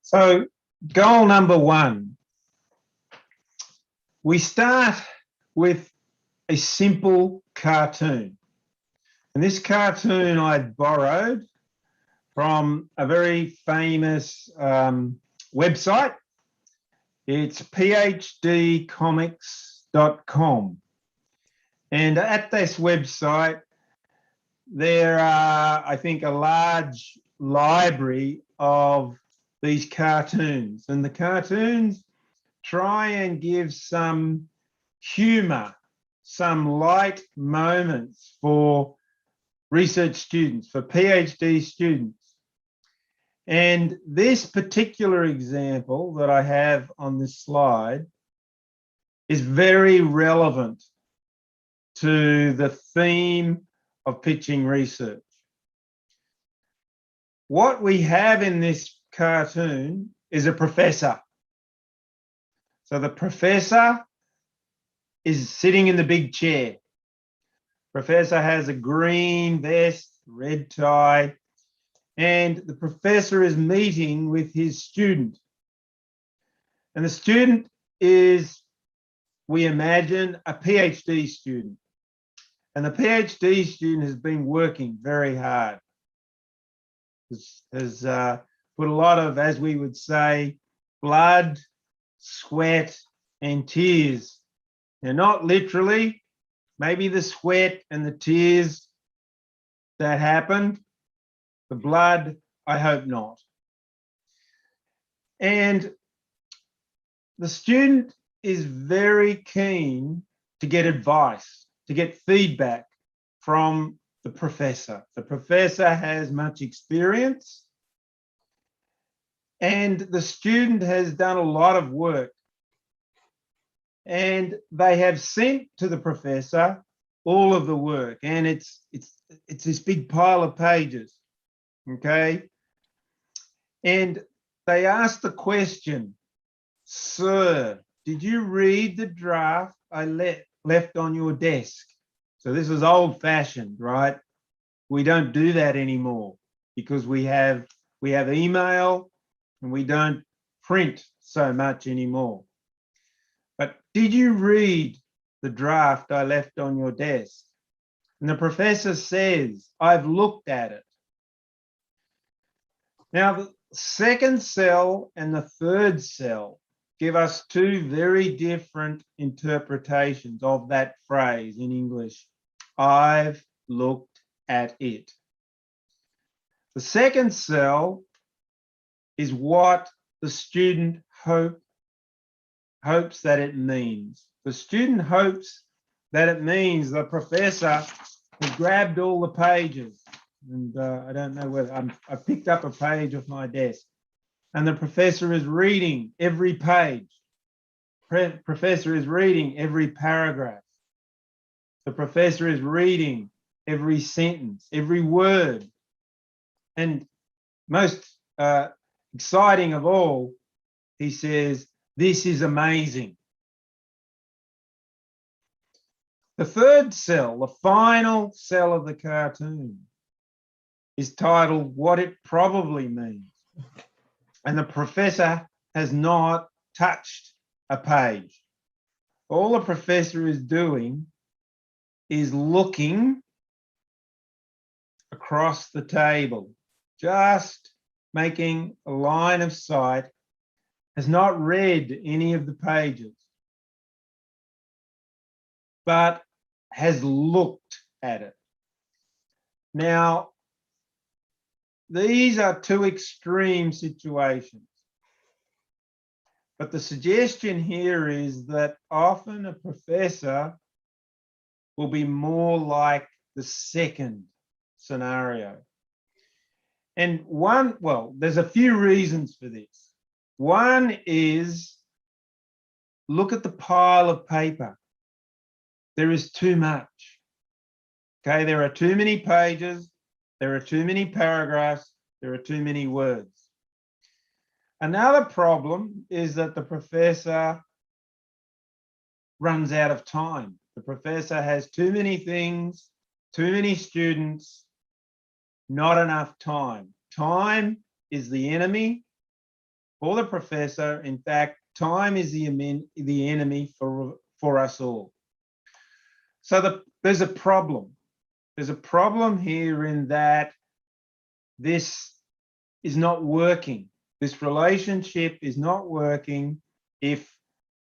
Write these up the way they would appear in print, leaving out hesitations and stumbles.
So goal number one, we start with a simple cartoon. And this cartoon I borrowed from a very famous website. It's phdcomics.com. And at this website, there are, I think, a large library of these cartoons. And the cartoons try and give some humor, some light moments for research students, for PhD students. And this particular example that I have on this slide is very relevant to the theme of pitching research. What we have in this cartoon is a professor. So the professor is sitting in the big chair. Professor has a green vest, red tie, and the professor is meeting with his student. And the student is, we imagine, a PhD student. And the PhD student has been working very hard. Has put a lot of, as we would say, blood, sweat, and tears. Now, not literally, maybe the sweat and the tears that happened, the blood, I hope not. And the student is very keen to get advice, to get feedback from the professor. The professor has much experience, and the student has done a lot of work. And they have sent to the professor all of the work, and it's this big pile of pages, okay? And they asked the question, "Sir, did you read the draft I left on your desk?" So this is old-fashioned, right? We don't do that anymore because we have email and we don't print so much anymore. But did you read the draft I left on your desk? And the professor says, "I've looked at it." Now, the second cell and the third cell give us two very different interpretations of that phrase in English. I've looked at it. The second cell is what the student hopes that it means. The student hopes that it means the professor has grabbed all the pages. And I don't know whether I picked up a page off my desk. And the professor is reading every page. Professor is reading every paragraph. The professor is reading every sentence, every word. And most exciting of all, he says, "This is amazing." The third cell, the final cell of the cartoon, is titled "What It Probably Means." And the professor has not touched a page. All the professor is doing is looking across the table, just making a line of sight, has not read any of the pages, but has looked at it. Now, these are two extreme situations. But the suggestion here is that often a professor will be more like the second scenario. And there's a few reasons for this. One is, look at the pile of paper. There is too much. Okay, there are too many pages, there are too many paragraphs, there are too many words. Another problem is that the professor runs out of time. The professor has too many things, too many students, not enough time. Time is the enemy for the professor. In fact, time is the enemy for us all. So there's a problem. There's a problem here in that this is not working. This relationship is not working if,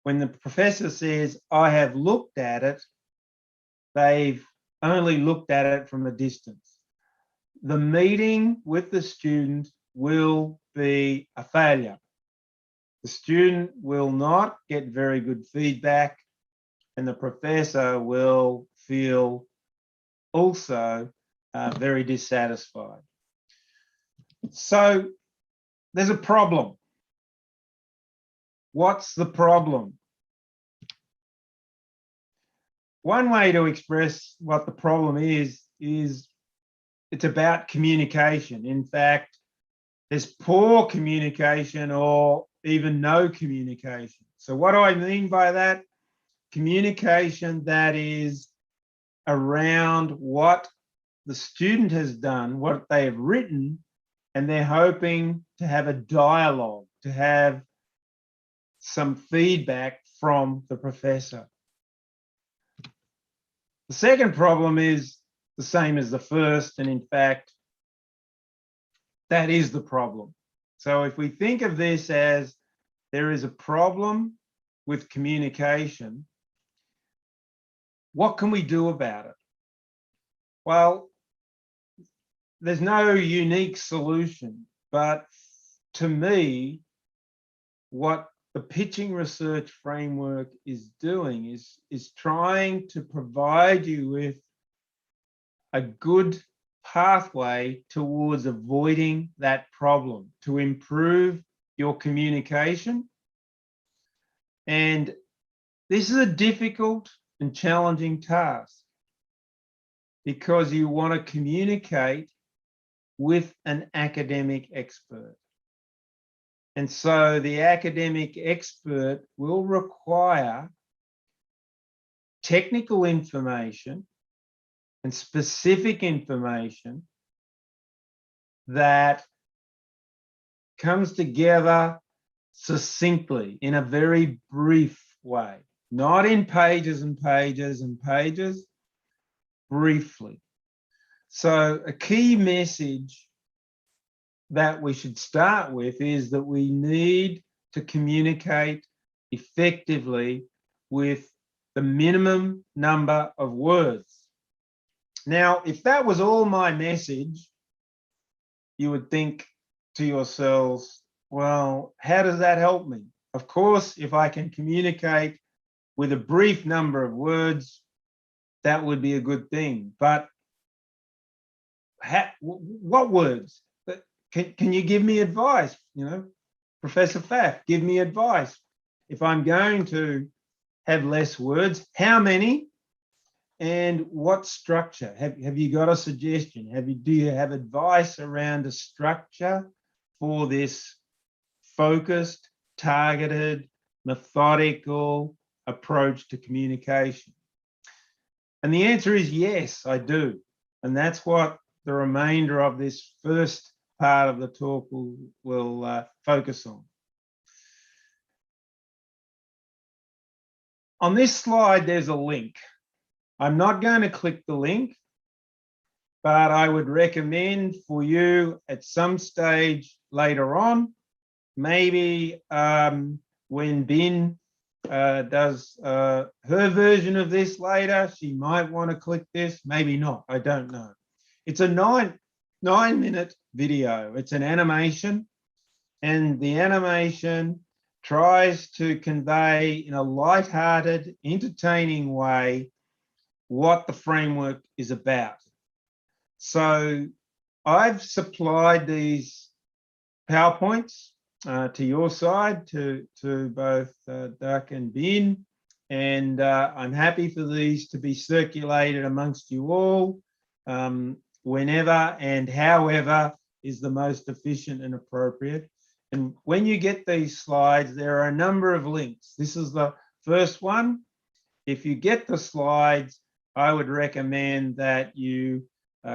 when the professor says, I have looked at it, they've only looked at it from a distance. The meeting with the student will be a failure. The student will not get very good feedback, and the professor will feel also very dissatisfied. So there's a problem. What's the problem? One way to express what the problem is it's about communication. In fact, there's poor communication or even no communication. So what do I mean by that? Communication that is around what the student has done, what they have written, and they're hoping to have a dialogue, to have some feedback from the professor. The second problem is the same as the first, and in fact, that is the problem. So if we think of this as there is a problem with communication, what can we do about it? Well, there's no unique solution, but to me, what the pitching research framework is doing is trying to provide you with a good pathway towards avoiding that problem, to improve your communication. And this is a difficult and challenging task because you want to communicate with an academic expert. And so the academic expert will require technical information and specific information that comes together succinctly in a very brief way, not in pages and pages and pages, briefly. So a key message that we should start with is that we need to communicate effectively with the minimum number of words. Now, if that was all my message, you would think to yourselves, well, how does that help me? Of course, if I can communicate with a brief number of words, that would be a good thing. But what words? Can you give me advice? You know, Professor Faff, give me advice. If I'm going to have less words, how many and what structure? Have you got a suggestion? Do you have advice around a structure for this focused, targeted, methodical approach to communication? And the answer is yes, I do. And that's what the remainder of this first part of the talk will focus on. On this slide, there's a link. I'm not going to click the link, but I would recommend for you at some stage later on, maybe when Bin does her version of this later, she might want to click this, maybe not, I don't know. It's a 9-minute video. It's an animation, and the animation tries to convey in a light-hearted, entertaining way what the framework is about. So I've supplied these PowerPoints to your side, to both Duck and Bin, and I'm happy for these to be circulated amongst you all whenever and however is the most efficient and appropriate. And when you get these slides, there are a number of links. This is the first one. If you get the slides, I would recommend that you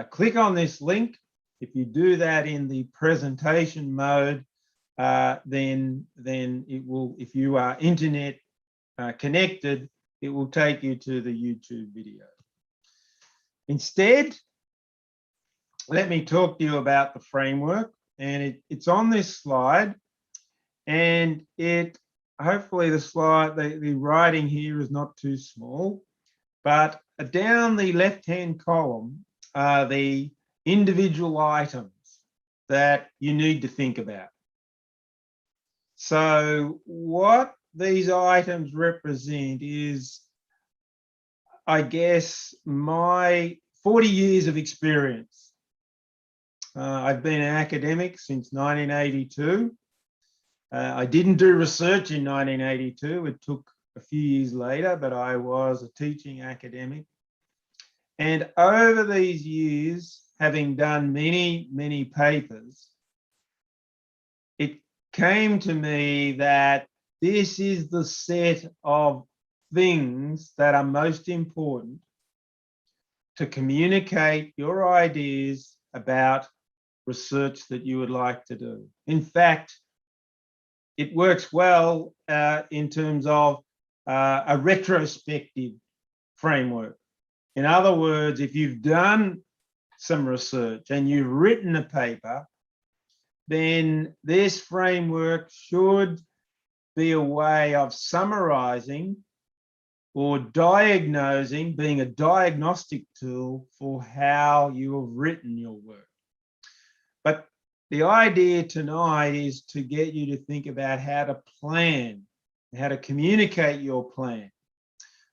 click on this link. If you do that in the presentation mode, then it will, if you are internet connected, it will take you to the YouTube video. Instead, let me talk to you about the framework, and it's on this slide, and hopefully the slide, the writing here is not too small, but down the left-hand column are the individual items that you need to think about. So what these items represent is, I guess, my 40 years of experience. I've been an academic since 1982. I didn't do research in 1982. It took a few years later, but I was a teaching academic. And over these years, having done many, many papers, it came to me that this is the set of things that are most important to communicate your ideas about research that you would like to do. In fact, it works well in terms of a retrospective framework. In other words, if you've done some research and you've written a paper, then this framework should be a way of summarizing or diagnosing, being a diagnostic tool for how you have written your work. But the idea tonight is to get you to think about how to plan, how to communicate your plan.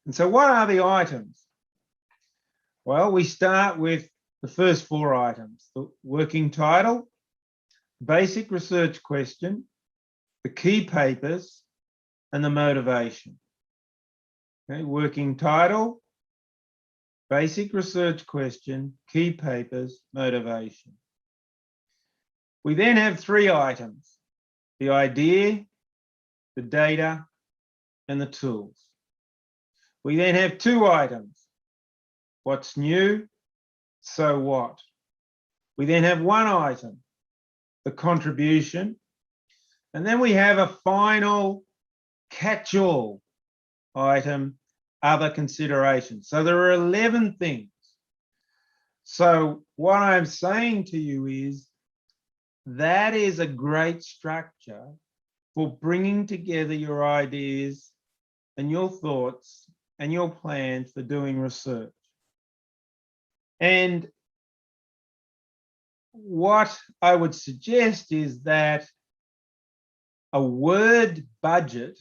And so what are the items? Well, we start with the first four items: the working title, basic research question, the key papers, and the motivation. Okay, working title, basic research question, key papers, motivation. We then have three items: the idea, the data, and the tools. We then have two items: what's new, so what. We then have one item: the contribution. And then we have a final catch-all item: other considerations. So there are 11 things. So what I'm saying to you is that is a great structure for bringing together your ideas and your thoughts and your plans for doing research. And what I would suggest is that a word budget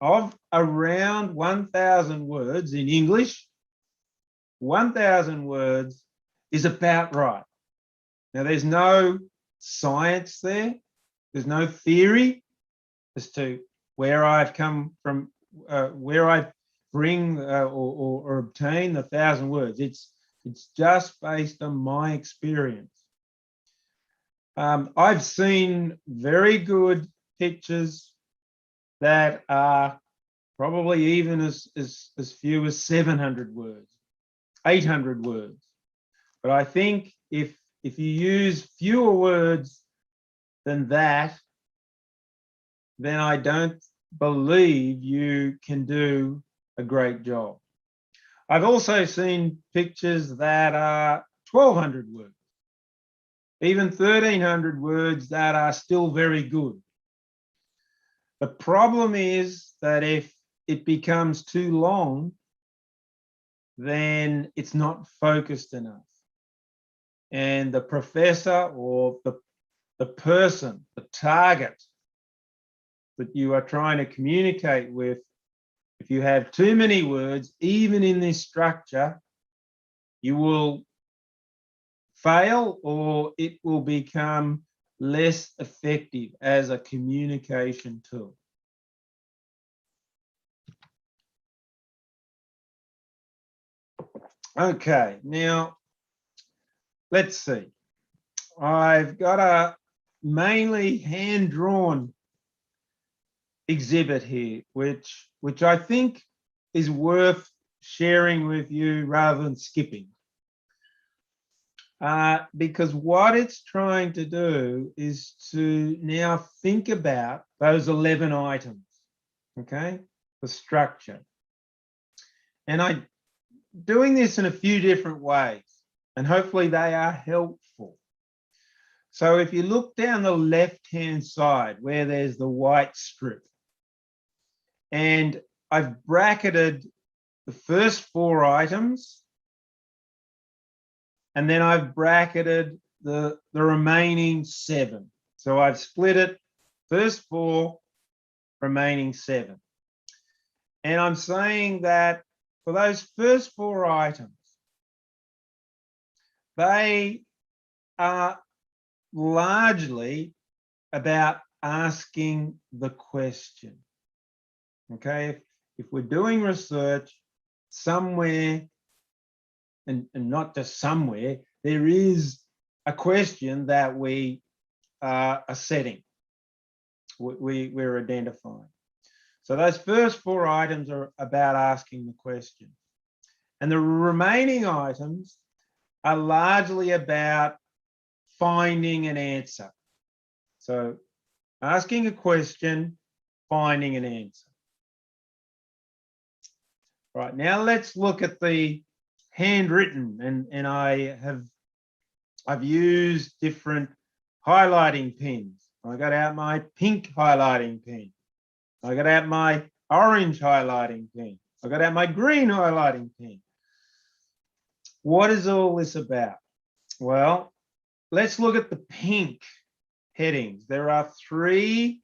of around 1,000 words in English, 1,000 words is about right. Now, there's no science there. There's no theory as to where I've come from, where I bring or obtain the 1,000 words. It's just based on my experience. I've seen very good pictures that are probably even as few as 700 words, 800 words. But I think if you use fewer words than that, then I don't believe you can do a great job. I've also seen pictures that are 1,200 words, even 1,300 words that are still very good. The problem is that if it becomes too long, then it's not focused enough. And the professor or the person, the target that you are trying to communicate with, if you have too many words, even in this structure, you will fail or it will become less effective as a communication tool. Okay, now let's see. I've got a mainly hand-drawn exhibit here, which I think is worth sharing with you rather than skipping. because what it's trying to do is to now think about those 11 items, okay, the structure. And I'm doing this in a few different ways, and hopefully they are helpful. So if you look down the left-hand side where there's the white strip, and I've bracketed the first 4 items, and then I've bracketed the remaining 7. So I've split it, first 4, remaining 7. And I'm saying that for those first 4 items, they are largely about asking the question. Okay, if we're doing research somewhere, and not just somewhere, there is a question that we are setting, we're identifying. So those first 4 items are about asking the question. And the remaining items are largely about finding an answer. So asking a question, finding an answer. Right, now let's look at the handwritten, and I've used different highlighting pens. I got out my pink highlighting pen. I got out my orange highlighting pen. I got out my green highlighting pen. What is all this about? Well, let's look at the pink headings. There are 3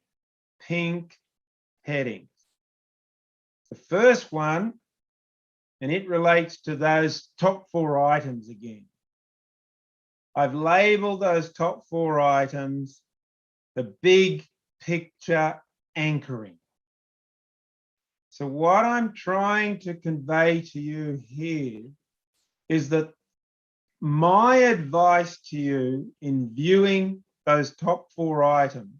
pink headings. The first one, and it relates to those top 4 items again. I've labeled those top 4 items the big picture anchoring. So what I'm trying to convey to you here is that my advice to you in viewing those top 4 items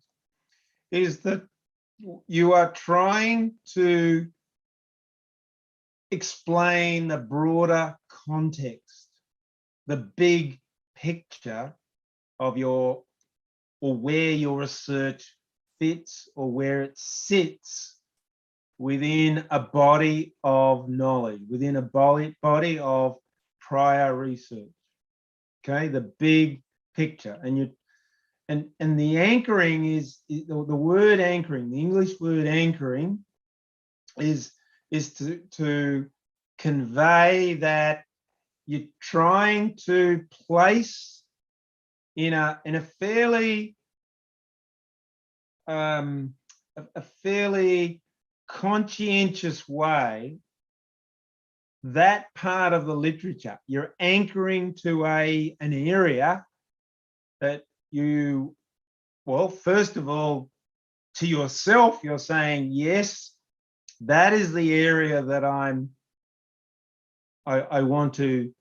is that you are trying to explain the broader context, the big picture of your, or where your research fits, or where it sits within a body of knowledge, within a body of prior research. Okay, the big picture. And the anchoring is the word anchoring, the English word anchoring is to convey that you're trying to place in a fairly conscientious way that part of the literature. You're anchoring to an area that you, well, first of all, to yourself, you're saying, yes, that is the area that I want to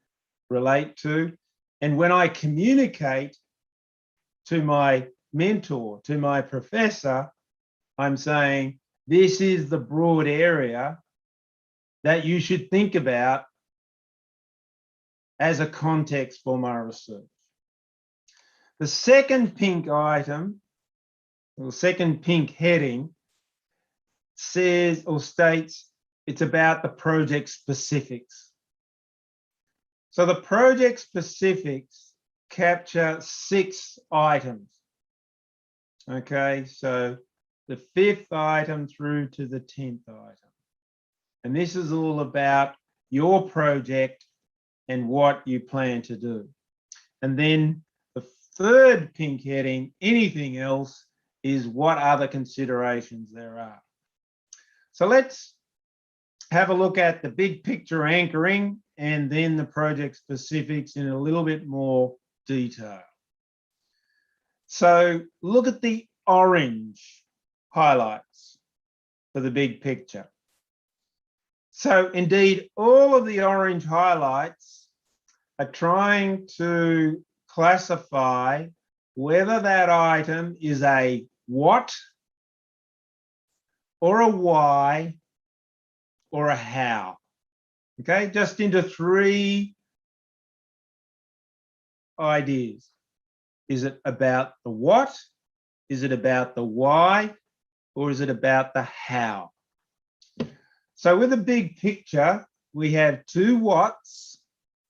relate to. And when I communicate to my mentor, to my professor, I'm saying, this is the broad area that you should think about as a context for my research. The second pink item, or second pink heading, says or states it's about the project specifics. So the project specifics capture 6 items. Okay, so the 5th item through to the 10th item. And this is all about your project and what you plan to do. And then the 3rd pink heading, anything else, is what other considerations there are. So let's have a look at the big picture anchoring and then the project specifics in a little bit more detail. So look at the orange highlights for the big picture. So indeed, all of the orange highlights are trying to classify whether that item is a what, or a why, or a how. Okay, just into 3 ideas. Is it about the what? Is it about the why? Or is it about the how? So with a big picture, we have 2 whats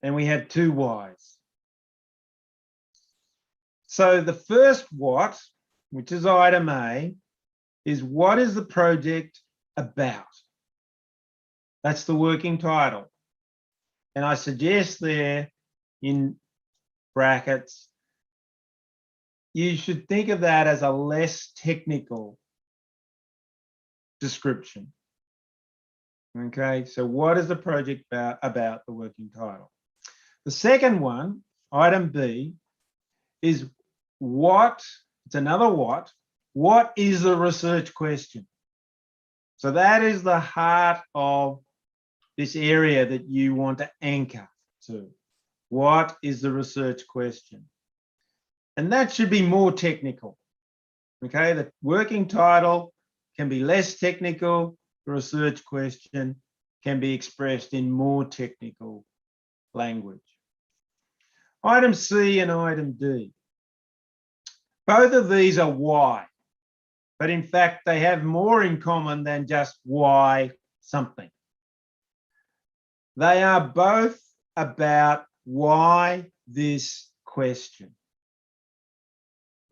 and we have 2 whys. So the first what, which is item A, is what is the project about? That's the working title. And I suggest there in brackets, you should think of that as a less technical description. Okay, so what is the project about the working title? The second one, item B, is what, it's another what is the research question? So that is the heart of this area that you want to anchor to. What is the research question? And that should be more technical. Okay, the working title can be less technical, the research question can be expressed in more technical language. Item C and item D. Both of these are why, but in fact, they have more in common than just why something. They are both about why this question.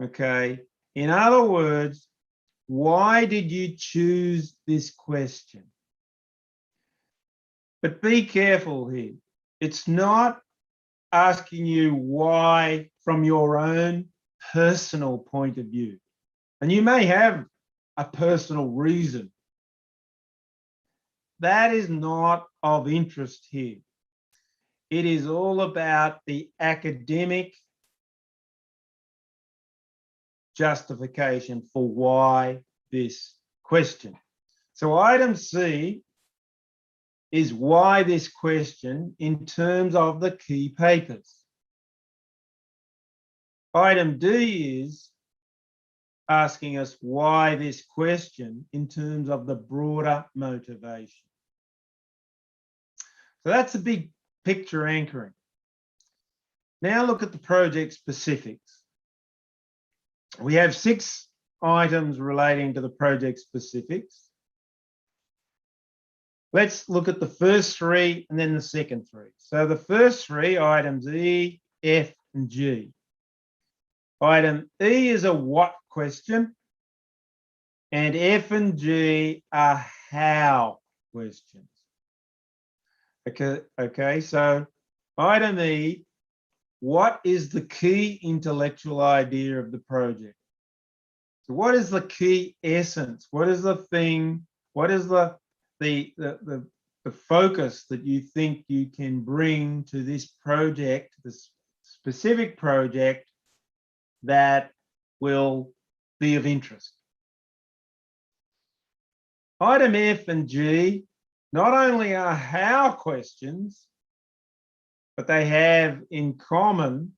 Okay, in other words, why did you choose this question? But be careful here. It's not asking you why from your own personal point of view. And you may have a personal reason. That is not of interest here. It is all about the academic justification for why this question. So item C is why this question in terms of the key papers. Item D is asking us why this question in terms of the broader motivation. So that's a big picture anchoring. Now look at the project specifics. We have 6 items relating to the project specifics. Let's look at the first 3 and then the second 3. So the first 3 items E, F, and G. Item E is a what question, and F and G are how questions. Okay, so item E, what is the key intellectual idea of the project? So what is the key essence? What is the thing? What is the focus that you think you can bring to this project, this specific project, that will be of interest? Item F and G not only are how questions, but they have in common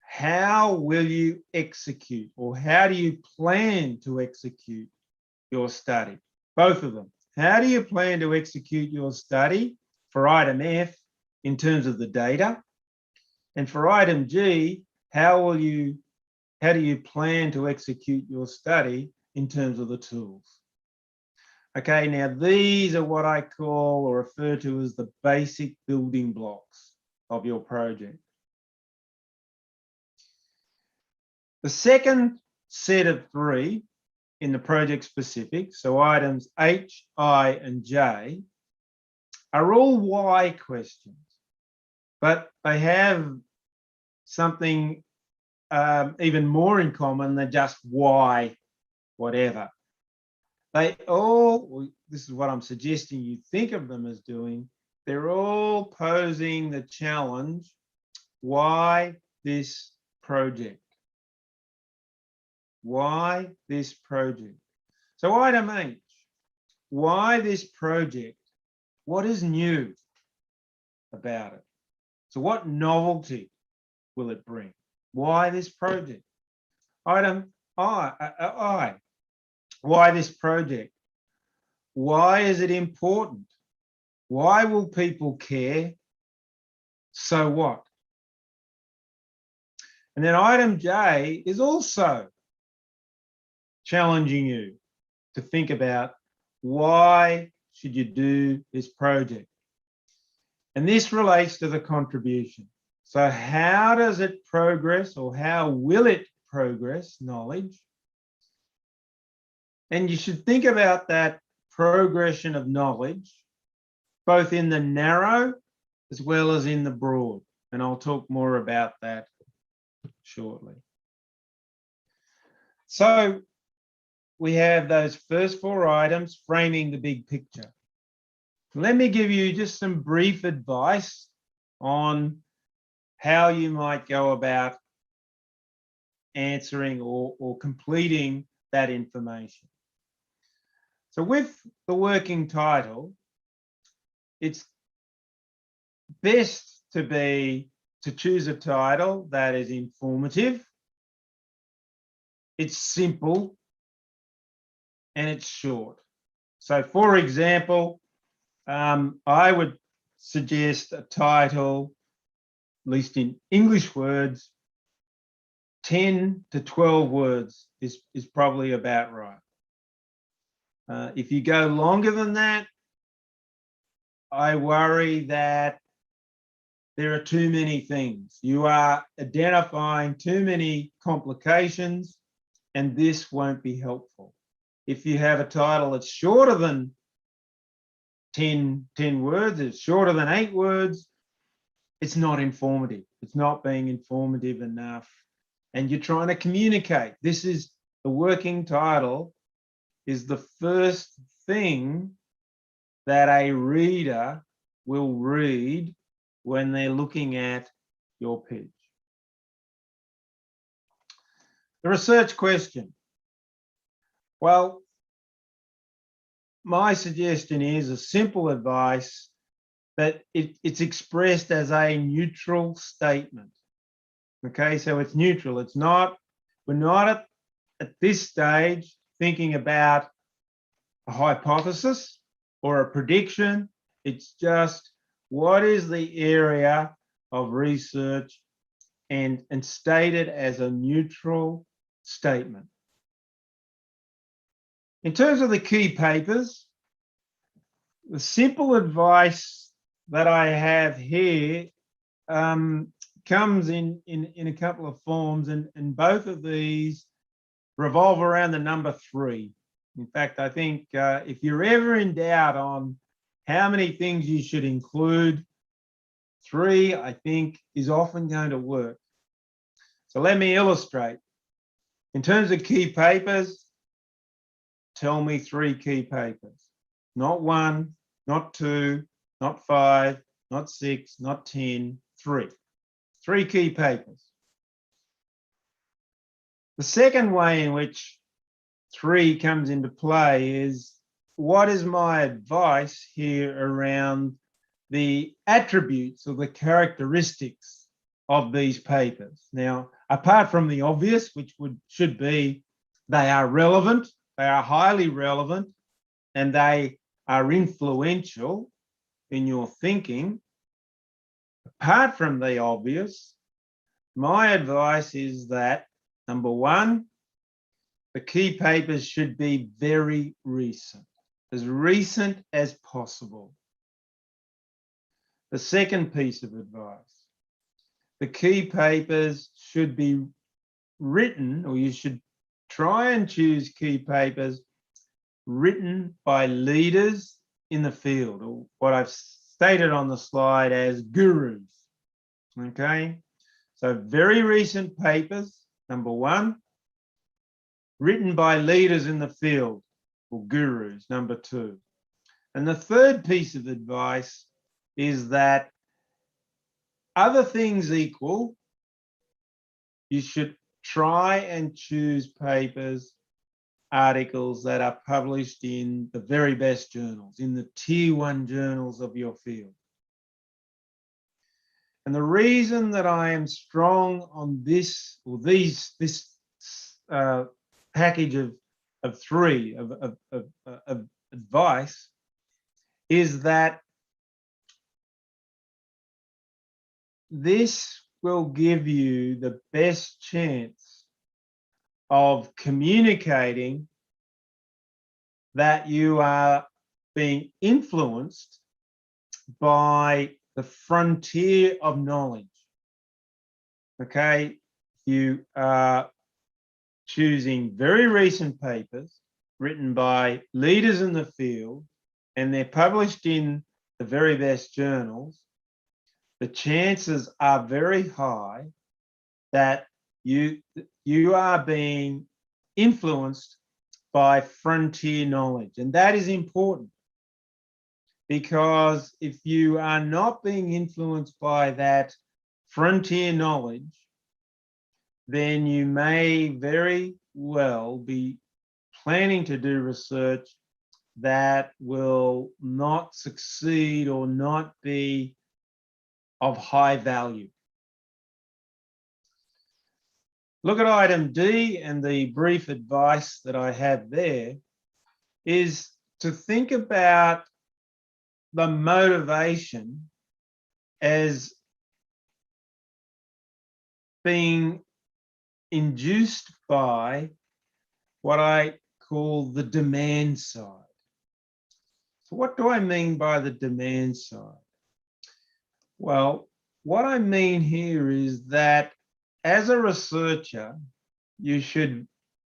how will you execute, or how do you plan to execute your study? Both of them. How do you plan to execute your study for item F in terms of the data? And for item G, how do you plan to execute your study in terms of the tools? Okay, now these are what I call or refer to as the basic building blocks of your project. The second set of 3 in the project specific, so items H, I, and J, are all why questions, but they have something even more in common than just why whatever. They all, this is what I'm suggesting you think of them as doing, they're all posing the challenge, why this project? Why this project? So item H, why this project? What is new about it? So what novelty will it bring? Why this project? Item I, why this project? Why is it important? Why will people care? So what? And then item J is also challenging you to think about why should you do this project. And this relates to the contribution. So how does it progress, or how will it progress knowledge? And you should think about that progression of knowledge, both in the narrow as well as in the broad. And I'll talk more about that shortly. So we have those first 4 items framing the big picture. Let me give you just some brief advice on how you might go about answering or completing that information. So with the working title, it's best to choose a title that is informative, it's simple, and it's short. So for example, I would suggest a title, at least in English words, 10 to 12 words is probably about right. If you go longer than that, I worry that there are too many things. You are identifying too many complications, and this won't be helpful. If you have a title that's shorter than 10 words, it's shorter than 8 words, it's not informative. It's not being informative enough. And you're trying to communicate. This is the working title, is the first thing that a reader will read when they're looking at your pitch. The research question. Well, my suggestion is a simple advice that it's expressed as a neutral statement. Okay, so it's neutral. It's not, we're not at this stage thinking about a hypothesis or a prediction. It's just, what is the area of research, and stated as a neutral statement. In terms of the key papers, the simple advice that I have here comes in a couple of forms, and both of these revolve around the number 3. In fact, I think if you're ever in doubt on how many things you should include, 3, I think, is often going to work. So let me illustrate. In terms of key papers, tell me 3 key papers. Not 1, not 2, not 5, not 6, not 10, 3. 3 key papers. The second way in which 3 comes into play is, what is my advice here around the attributes or the characteristics of these papers? Now, apart from the obvious, which should be they are relevant, they are highly relevant, and they are influential in your thinking, apart from the obvious, my advice is that, number 1, the key papers should be very recent as possible. The second piece of advice, the key papers should be written, or you should try and choose key papers written by leaders in the field, or what I've stated on the slide as gurus. Okay, so very recent papers, number 1, written by leaders in the field, or gurus, number 2. And the third piece of advice is that, other things equal, you should try and choose papers, articles that are published in the very best journals, in the tier 1 journals of your field. And the reason that I am strong on this, or this package of 3 of advice, is that this will give you the best chance of communicating that you are being influenced by the frontier of knowledge. Okay, you are choosing very recent papers written by leaders in the field, and they're published in the very best journals. The chances are very high that you are being influenced by frontier knowledge. And that is important, because if you are not being influenced by that frontier knowledge, then you may very well be planning to do research that will not succeed or not be of high value. Look at item D, and the brief advice that I have there is to think about the motivation as being induced by what I call the demand side. So what do I mean by the demand side? Well, what I mean here is that as a researcher, you should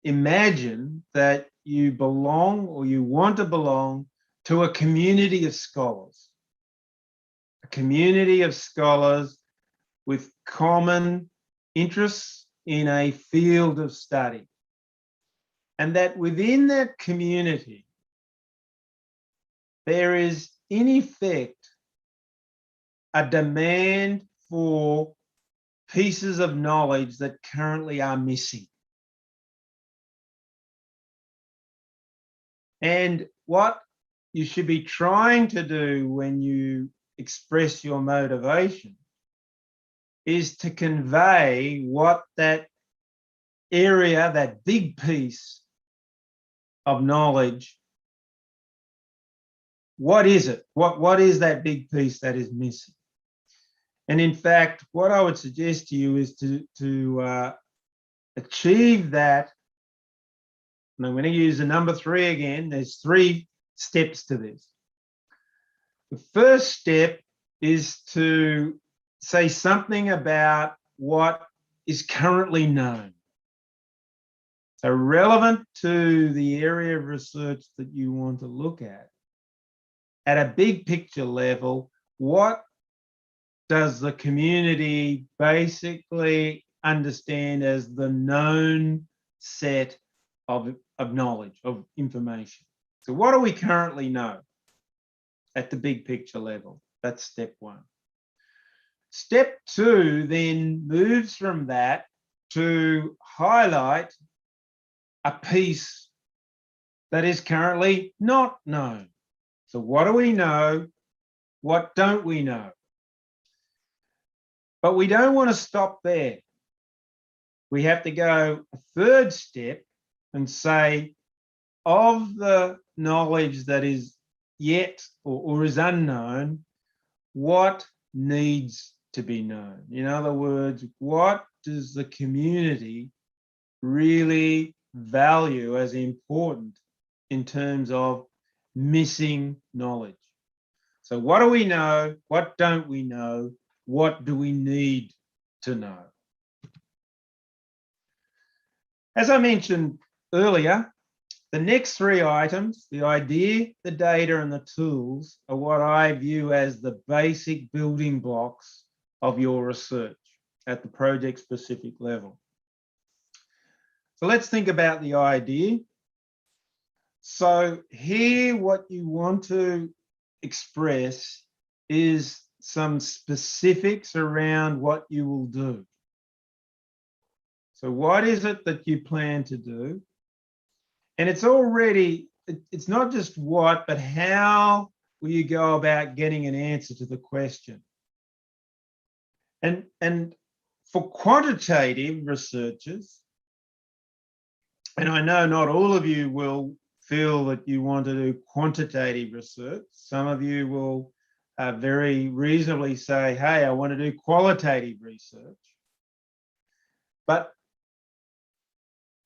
imagine that you belong, or you want to belong, to a community of scholars. A community of scholars with common interests in a field of study. And that within that community, there is in effect a demand for pieces of knowledge that currently are missing. And what you should be trying to do when you express your motivation is to convey what that area, that big piece of knowledge, what is it? What is that big piece that is missing? And in fact, what I would suggest to you is to achieve that. And I'm going to use the number 3 again. There's 3 steps to this. The first step is to say something about what is currently known. So relevant to the area of research that you want to look at a big picture level, what does the community basically understand as the known set of knowledge, of information? So what do we currently know at the big picture level? That's step 1. Step 2 then moves from that to highlight a piece that is currently not known. So what do we know? What don't we know? But we don't want to stop there. We have to go a third step and say, of the knowledge that is yet or is unknown, what needs to be known? In other words, what does the community really value as important in terms of missing knowledge? So what do we know? What don't we know? What do we need to know? As I mentioned earlier, the next 3 items, the idea, the data, and the tools, are what I view as the basic building blocks of your research at the project-specific level. So let's think about the idea. So here, what you want to express is some specifics around what you will do. So what is it that you plan to do? And it's not just what, but how will you go about getting an answer to the question? And for quantitative researchers, and I know not all of you will feel that you want to do quantitative research. Some of you will very reasonably say, hey, I want to do qualitative research. But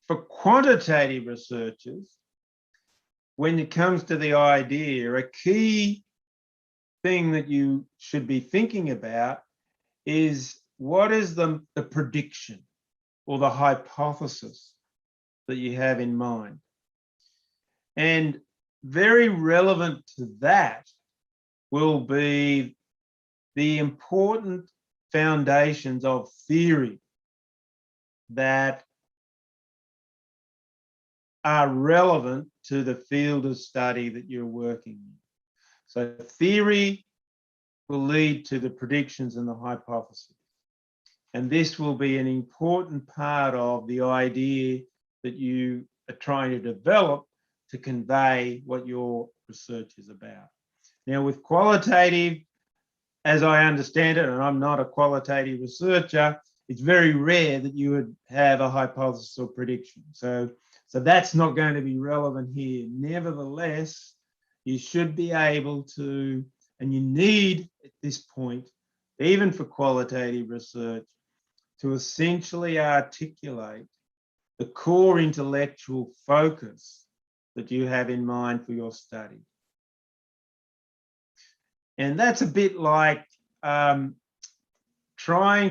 for quantitative researchers, when it comes to the idea, a key thing that you should be thinking about is what is the prediction or the hypothesis that you have in mind. And very relevant to that will be the important foundations of theory that are relevant to the field of study that you're working in. So theory will lead to the predictions and the hypotheses. And this will be an important part of the idea that you are trying to develop to convey what your research is about. Now, with qualitative, as I understand it, and I'm not a qualitative researcher, it's very rare that you would have a hypothesis or prediction. So that's not going to be relevant here. Nevertheless, you should be able to, and you need at this point, even for qualitative research, to essentially articulate the core intellectual focus that you have in mind for your study. And that's a bit like trying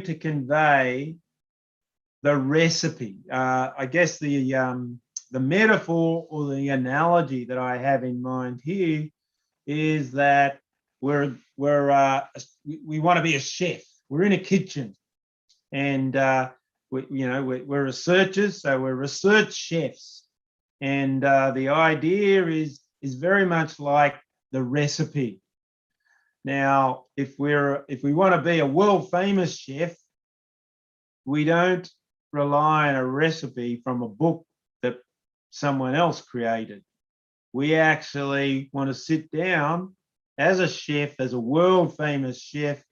to convey the recipe. I guess the metaphor or the analogy that I have in mind here is that we want to be a chef. We're in a kitchen, and we're researchers, so we're research chefs. And the idea is very much like the recipe. Now, if we want to be a world famous chef, we don't rely on a recipe from a book that someone else created. We actually want to sit down as a chef, as a world famous chef,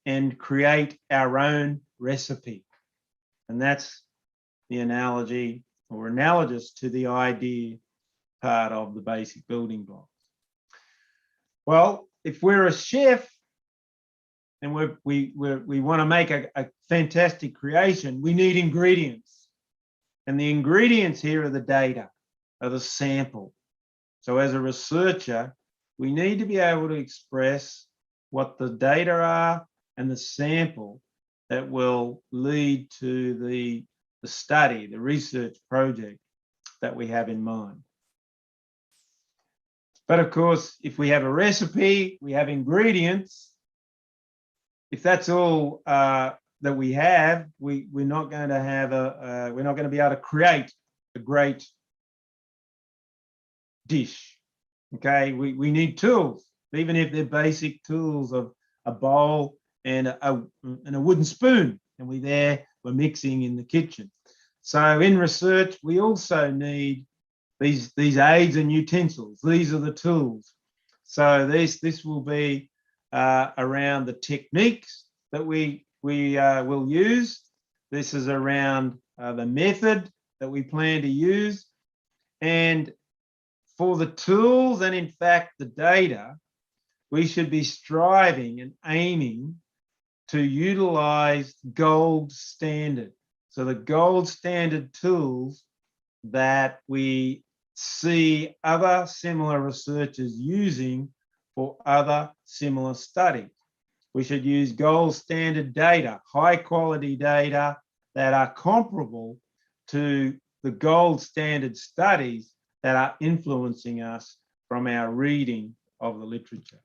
and create our own recipe. And that's the analogy or analogous to the idea part of the basic building blocks. Well, if we're a chef and we want to make a fantastic creation, we need ingredients. And the ingredients here are the data, are the sample. So as a researcher, we need to be able to express what the data are and the sample that will lead to the study, the research project that we have in mind. But of course, if we have a recipe, we have ingredients, if that's all that we have, we're not going to have we're not going to be able to create a great dish. Okay, we need tools, even if they're basic tools of a bowl and a wooden spoon, and we're mixing in the kitchen. So in research, we also need these aids and utensils. These are the tools. So this will be around the techniques that we will use. This is around the method that we plan to use. And for the tools and in fact the data, we should be striving and aiming to utilize gold standard. So the gold standard tools that we see other similar researchers using for other similar studies. We should use gold standard data, high quality data that are comparable to the gold standard studies that are influencing us from our reading of the literature.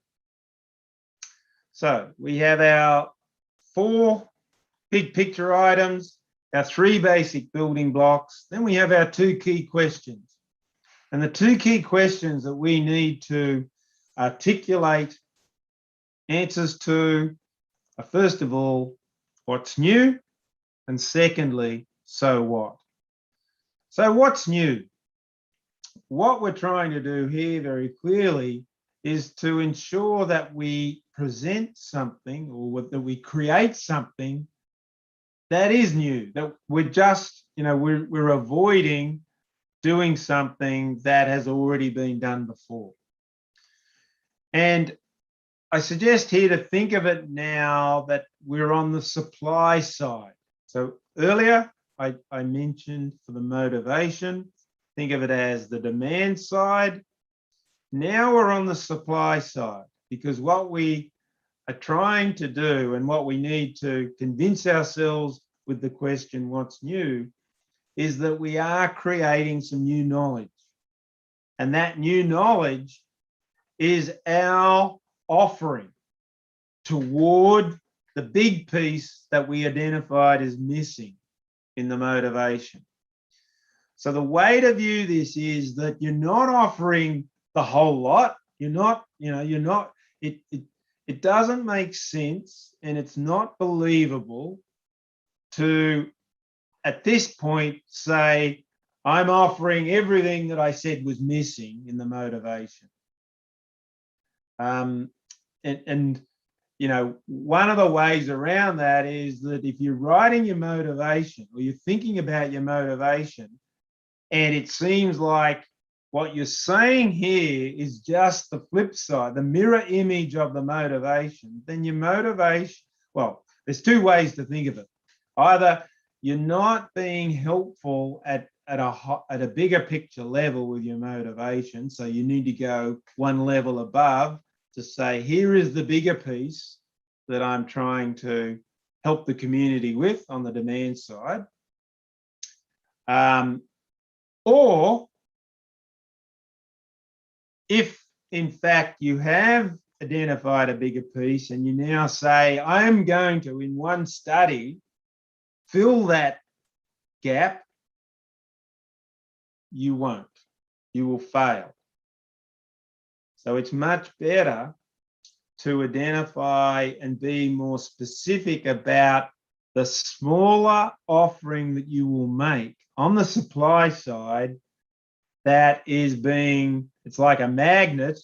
So we have our 4 big picture items, our 3 basic building blocks. Then we have our 2 key questions. And the 2 key questions that we need to articulate answers to are, first of all, what's new? And secondly, so what? So what's new? What we're trying to do here very clearly is to ensure that we present something or that we create something that is new, that we're just, we're avoiding doing something that has already been done before. And I suggest here to think of it now that we're on the supply side. So earlier I mentioned for the motivation, think of it as the demand side. Now we're on the supply side, because what we are trying to do and what we need to convince ourselves with the question, what's new, is that we are creating some new knowledge. And that new knowledge is our offering toward the big piece that we identified as missing in the motivation. So the way to view this is that you're not offering the whole lot. You're not, it doesn't make sense, and it's not believable to, at this point, say, I'm offering everything that I said was missing in the motivation. One of the ways around that is that if you're writing your motivation or you're thinking about your motivation, and it seems like what you're saying here is just the flip side, the mirror image of the motivation, then your motivation, well, there's two ways to think of it. Either you're not being helpful at a bigger picture level with your motivation, so you need to go one level above to say, here is the bigger piece that I'm trying to help the community with on the demand side. Or if, in fact, you have identified a bigger piece and you now say, I am going to, in one study, fill that gap, you won't. You will fail. So it's much better to identify and be more specific about the smaller offering that you will make on the supply side that is being, it's like a magnet.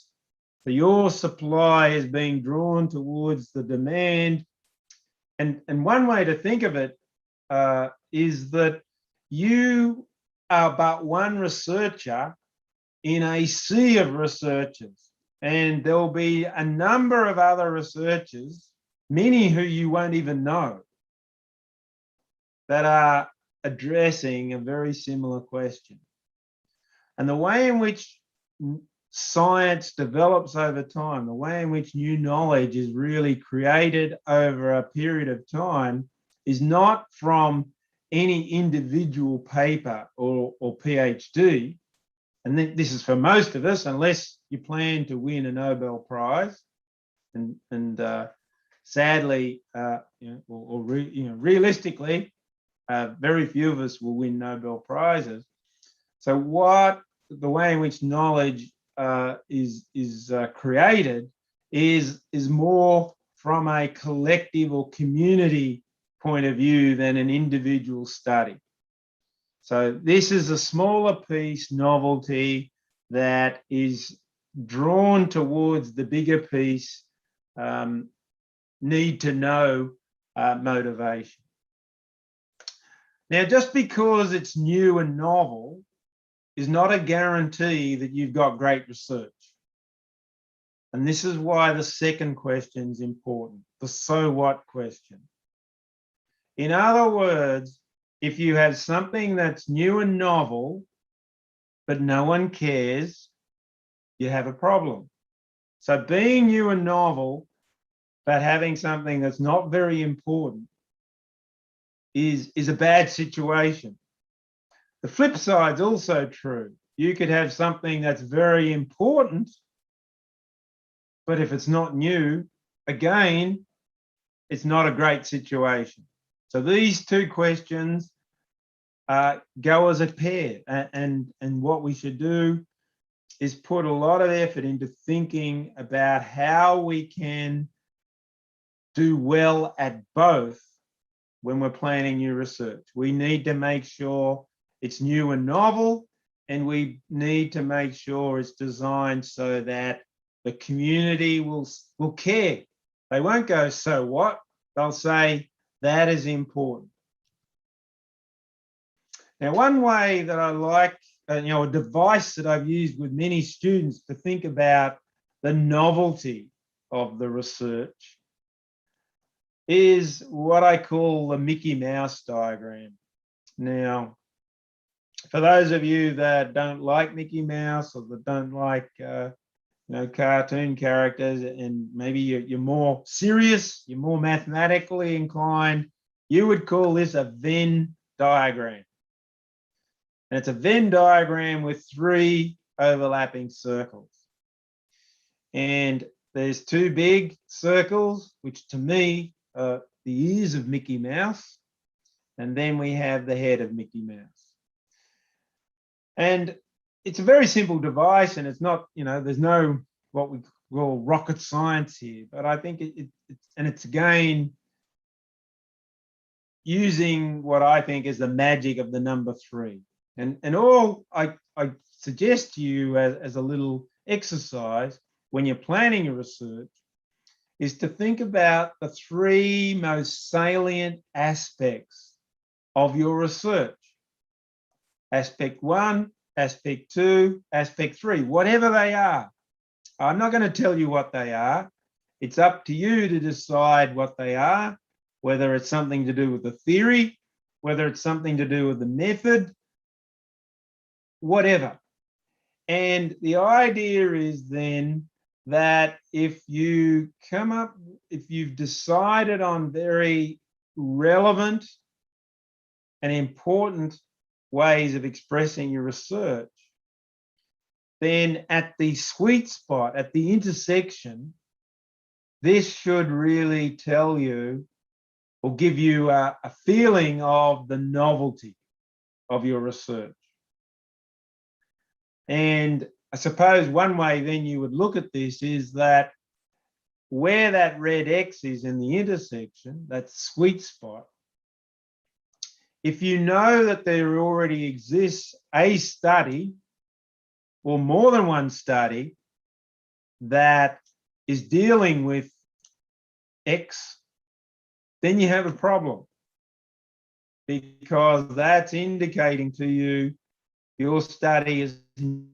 So your supply is being drawn towards the demand. And one way to think of it is that you are but one researcher in a sea of researchers. And there'll be a number of other researchers, many who you won't even know, that are addressing a very similar question. And the way in which science develops over time, the way in which new knowledge is really created over a period of time, is not from any individual paper or PhD. And this is for most of us, unless you plan to win a Nobel Prize. And sadly, realistically, very few of us will win Nobel Prizes. So the way in which knowledge is created is more from a collective or community point of view than an individual study. So this is a smaller piece, novelty, that is drawn towards the bigger piece, need to know motivation. Now, just because it's new and novel is not a guarantee that you've got great research. And this is why the second question is important, the so what question. In other words, if you have something that's new and novel, but no one cares, you have a problem. So being new and novel, but having something that's not very important is a bad situation. The flip side's also true. You could have something that's very important, but if it's not new, again, it's not a great situation. So these two questions go as a pair, and what we should do is put a lot of effort into thinking about how we can do well at both when we're planning new research. We need to make sure it's new and novel, and we need to make sure it's designed so that the community will care. They won't go, so what? They'll say, that is important. Now, one way that I like, a device that I've used with many students to think about the novelty of the research is what I call the Mickey Mouse diagram. Now, for those of you that don't like Mickey Mouse or that don't like cartoon characters, and maybe you're more serious, you're more mathematically inclined, you would call this a Venn diagram. And it's a Venn diagram with 3 overlapping circles. And there's 2 big circles, which to me are the ears of Mickey Mouse. And then we have the head of Mickey Mouse. And it's a very simple device, and it's not, there's no what we call rocket science here, but I think it's again using what I think is the magic of the number 3. And all I suggest to you as a little exercise when you're planning your research is to think about the 3 most salient aspects of your research. Aspect 1, aspect 2, aspect 3, whatever they are. I'm not going to tell you what they are. It's up to you to decide what they are, whether it's something to do with the theory, whether it's something to do with the method, whatever. And the idea is then that if you've decided on very relevant and important ways of expressing your research, then at the sweet spot, at the intersection, this should really tell you or give you a feeling of the novelty of your research. And I suppose one way then you would look at this is that where that red X is in the intersection, that sweet spot, if you know that there already exists a study or more than one study that is dealing with X, then you have a problem, because that's indicating to you your study is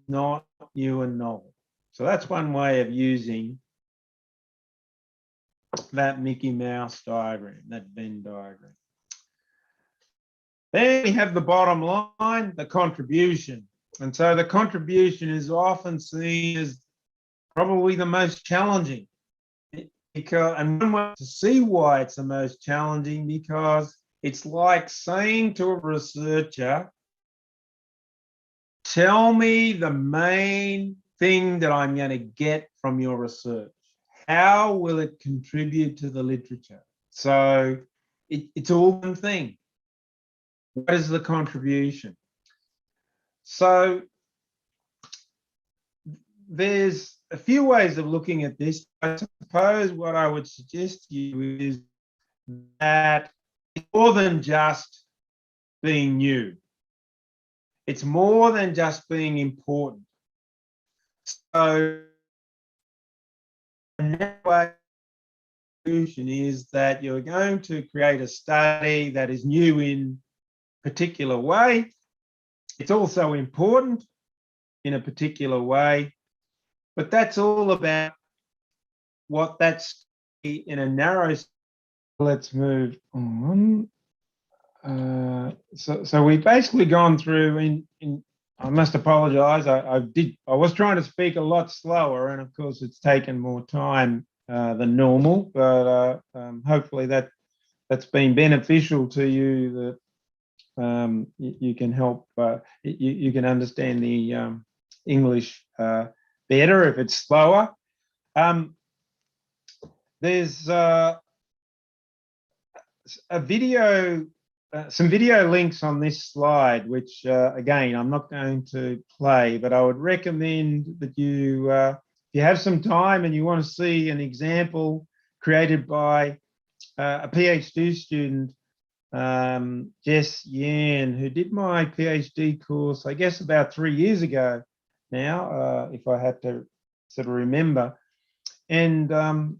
not new and novel. So that's one way of using that Mickey Mouse diagram, that Venn diagram. Then we have the bottom line, the contribution. And so the contribution is often seen as probably the most challenging. And one way to see why it's the most challenging, because it's like saying to a researcher, tell me the main thing that I'm going to get from your research. How will it contribute to the literature? So it's all one thing. What is the contribution? So there's a few ways of looking at this. I suppose what I would suggest to you is that it's more than just being new. It's more than just being important. So another way is that you're going to create a study that is new in a particular way. It's also important in a particular way, but that's all about what that's in a narrow. Let's move on. So we've basically gone through I must apologize. I was trying to speak a lot slower, and of course it's taken more time than normal, but hopefully that's been beneficial to you, that you can help, you can understand the English better if it's slower. There's a video, some video links on this slide, which again, I'm not going to play, but I would recommend that you, if you have some time and you want to see an example created by a PhD student, Jess Yan, who did my PhD course, I guess about 3 years ago now, if I had to sort of remember. And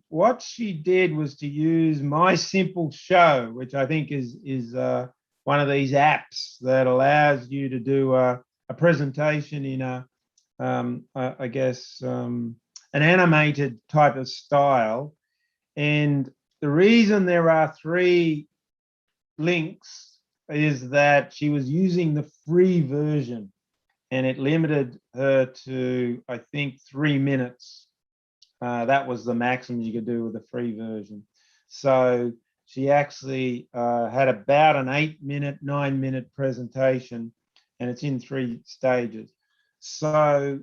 what she did was to use My Simple Show, which I think is one of these apps that allows you to do a presentation in I guess an animated type of style. And the reason there are 3 links is that she was using the free version, and it limited her to, I think, 3 minutes. That was the maximum you could do with the free version. So she actually had about an 8-minute, 9-minute presentation, and it's in 3 stages. So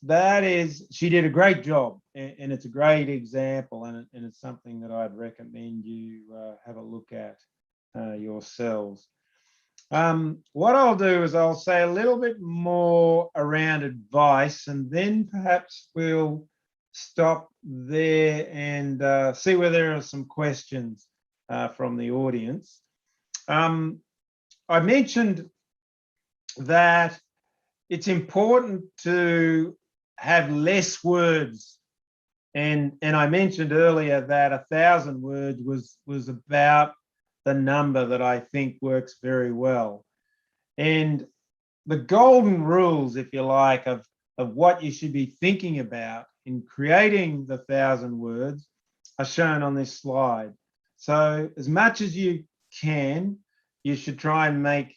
that is, she did a great job, and it's a great example, and it's something that I'd recommend you have a look at yourselves. What I'll do is I'll say a little bit more around advice, and then perhaps we'll stop there and see whether there are some questions from the audience. I mentioned that it's important to have less words, and I mentioned earlier that 1,000 words was about the number that I think works very well. And the golden rules, if you like, of what you should be thinking about in creating the 1,000 words are shown on this slide. So as much as you can, you should try and make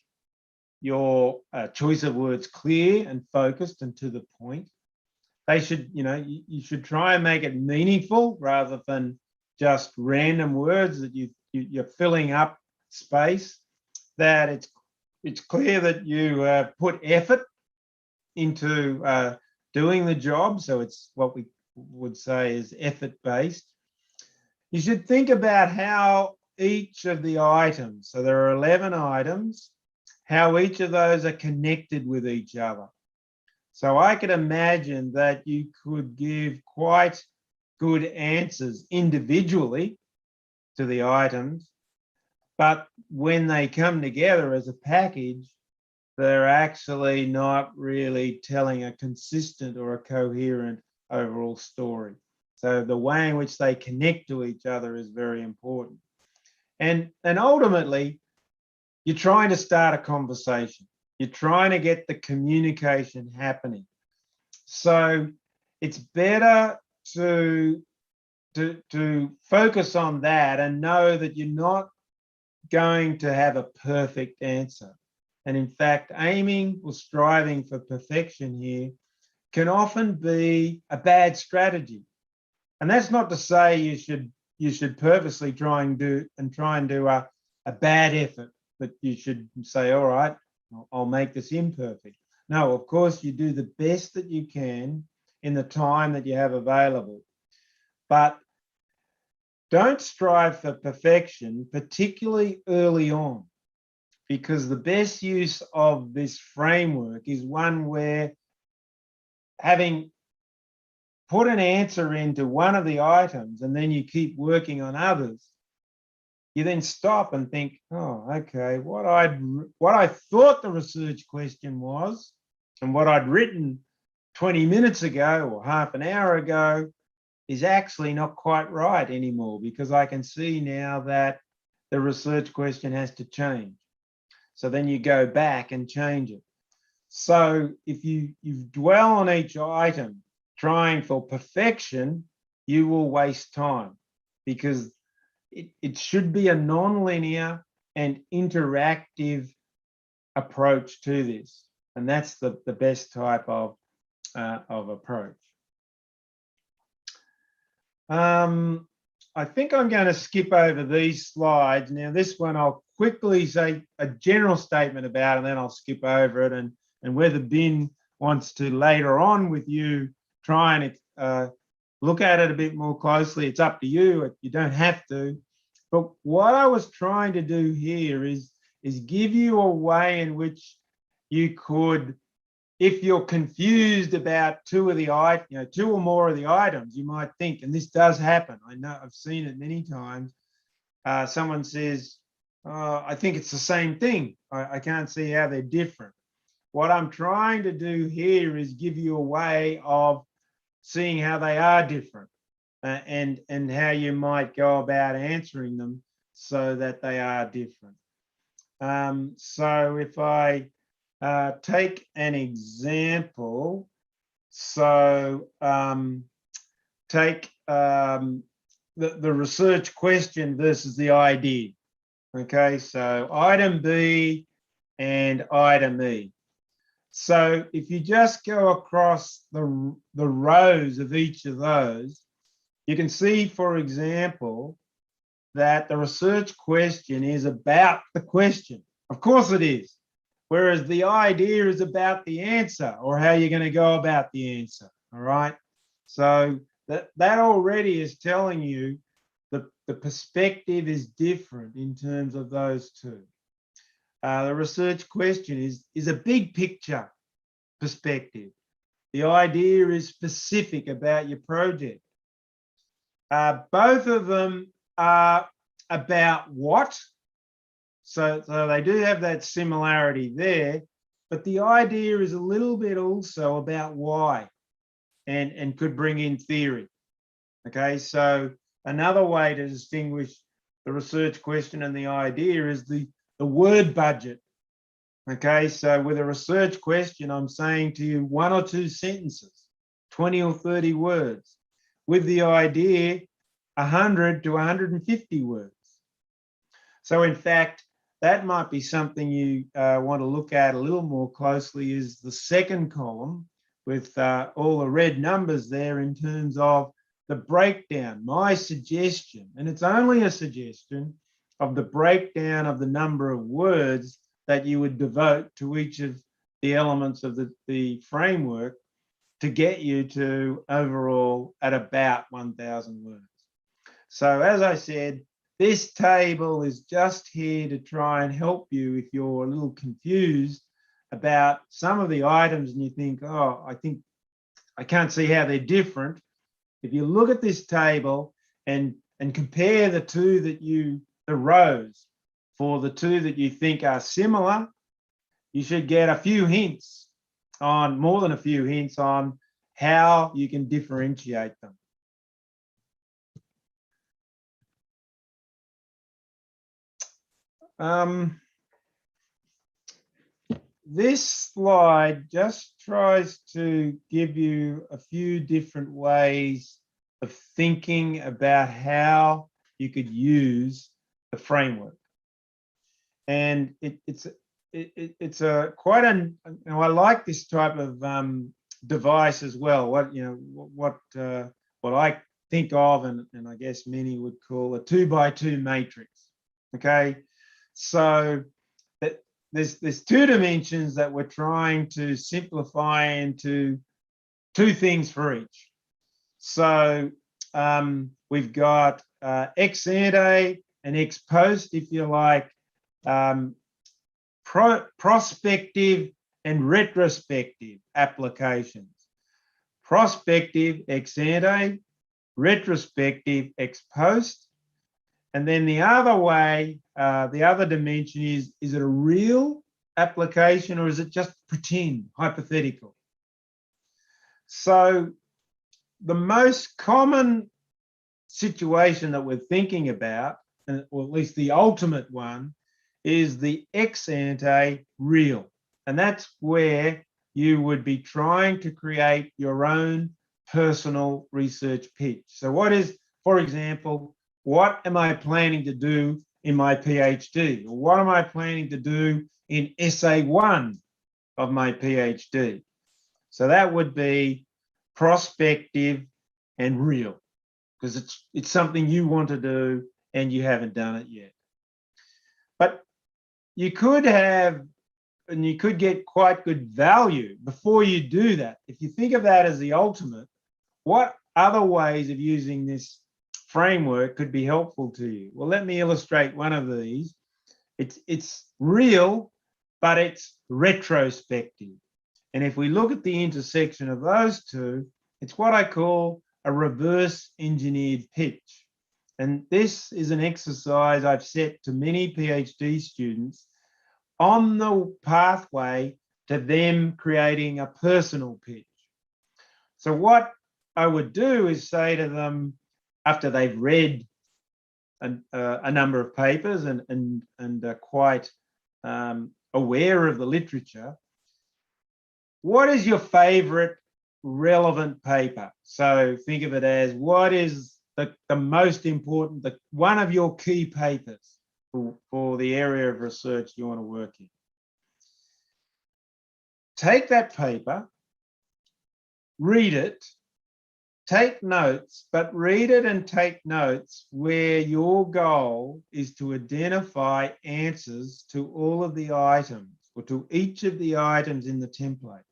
your choice of words clear and focused and to the point. They should, you should try and make it meaningful rather than just random words that you're filling up space. That it's clear that you put effort into doing the job. So it's what we would say is effort-based. You should think about how each of the items, so there are 11 items, how each of those are connected with each other. So I could imagine that you could give quite good answers individually to the items, but when they come together as a package, they're actually not really telling a consistent or a coherent overall story. So the way in which they connect to each other is very important. And ultimately, you're trying to start a conversation. You're trying to get the communication happening. So it's better to focus on that and know that you're not going to have a perfect answer. And in fact, aiming or striving for perfection here can often be a bad strategy. And that's not to say you should purposely try and do a bad effort, but you should say, all right, I'll make this imperfect. No, of course, you do the best that you can in the time that you have available. But don't strive for perfection, particularly early on, because the best use of this framework is one where, having put an answer into one of the items and then you keep working on others, you then stop and think, oh, okay, what I thought the research question was and what I'd written 20 minutes ago or half an hour ago is actually not quite right anymore, because I can see now that the research question has to change. So then you go back and change it. So if you dwell on each item trying for perfection, you will waste time, because it should be a non-linear and interactive approach to this. And that's the best type of approach. I think I'm going to skip over these slides. Now, this one I'll quickly say a general statement about, and then I'll skip over it. And whether Ben wants to later on with you try and look at it a bit more closely, it's up to you. You don't have to. But what I was trying to do here is give you a way in which you could, if you're confused about two or more of the items, you might think, and this does happen, I know, I've seen it many times, someone says, I think it's the same thing. I can't see how they're different. What I'm trying to do here is give you a way of seeing how they are different, and how you might go about answering them so that they are different. So if I take an example, so take the research question versus the idea. Okay, so item B and item E. So if you just go across the rows of each of those, you can see, for example, that the research question is about the question. Of course it is. Whereas the idea is about the answer, or how you're going to go about the answer. All right. So that already is telling you the perspective is different in terms of those two. The research question is a big picture perspective. The idea is specific about your project. Both of them are about what. So they do have that similarity there, but the idea is a little bit also about why, and could bring in theory. Okay, so another way to distinguish the research question and the idea is the word budget. Okay, so with a research question, I'm saying to you 1 or 2 sentences, 20 or 30 words. With the idea, 100 to 150 words. So in fact, that might be something you want to look at a little more closely, is the second column with all the red numbers there in terms of the breakdown, my suggestion, and it's only a suggestion, of the breakdown of the number of words that you would devote to each of the elements of the framework to get you to overall at about 1,000 words. So as I said, this table is just here to try and help you if you're a little confused about some of the items and you think, oh, I can't see how they're different. If you look at this table and compare the rows for the two that you think are similar, you should get a few hints on, more than a few hints on, how you can differentiate them. This slide just tries to give you a few different ways of thinking about how you could use the framework. And it's a quite an, I like this type of device as well. What I think of, and I guess many would call a 2x2 matrix. Okay, so there's 2 dimensions that we're trying to simplify into 2 things for each. So we've got ex ante and ex post, if you like, prospective and retrospective applications. Prospective ex ante, retrospective ex post. And then the other way, the other dimension is it a real application or is it just pretend, hypothetical? So the most common situation that we're thinking about, or at least the ultimate one, is the ex ante real. And that's where you would be trying to create your own personal research pitch. So what is, for example, what am I planning to do in my PhD? Or what am I planning to do in essay 1 of my PhD? So that would be prospective and real, because it's something you want to do and you haven't done it yet. But you could have, and you could get quite good value before you do that. If you think of that as the ultimate, what other ways of using this framework could be helpful to you? Well, let me illustrate one of these. It's real, but it's retrospective. And if we look at the intersection of those two, it's what I call a reverse engineered pitch. And this is an exercise I've set to many PhD students on the pathway to them creating a personal pitch. So what I would do is say to them, after they've read a number of papers and are quite aware of the literature, what is your favorite relevant paper. So think of it as what is the most important, one of your key papers for the area of research you want to work in. Take that paper, read it, take notes, but read it and take notes where your goal is to identify answers to all of the items or to each of the items in the template.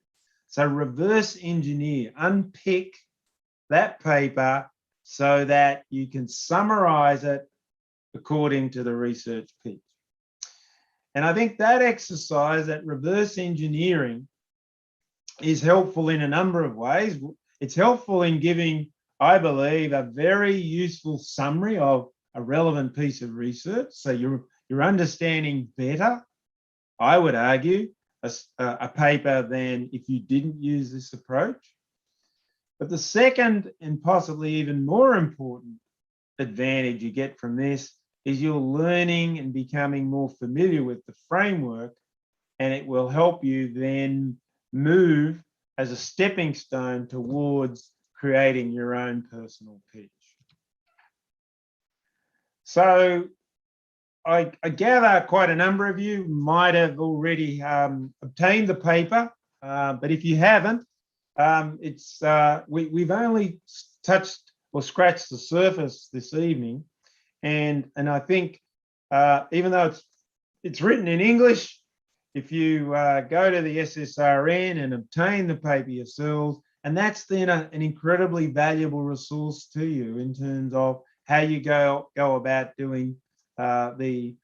So reverse engineer, unpick that paper so that you can summarize it according to the research pitch. And I think that exercise, that reverse engineering, is helpful in a number of ways. It's helpful in giving, I believe, a very useful summary of a relevant piece of research. So you're understanding better, I would argue, a paper than if you didn't use this approach. But the second and possibly even more important advantage you get from this is you're learning and becoming more familiar with the framework, and it will help you then move as a stepping stone towards creating your own personal pitch. So I gather quite a number of you might have already obtained the paper, but if you haven't, we've only touched or scratched the surface this evening, and I think even though it's written in English, if you go to the SSRN and obtain the paper yourselves, and that's then an incredibly valuable resource to you in terms of how you go about doing the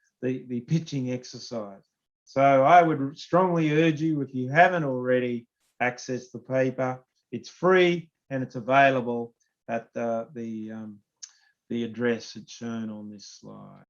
pitching exercise. So I would strongly urge you, if you haven't already accessed the paper, it's free and it's available at the address that's shown on this slide.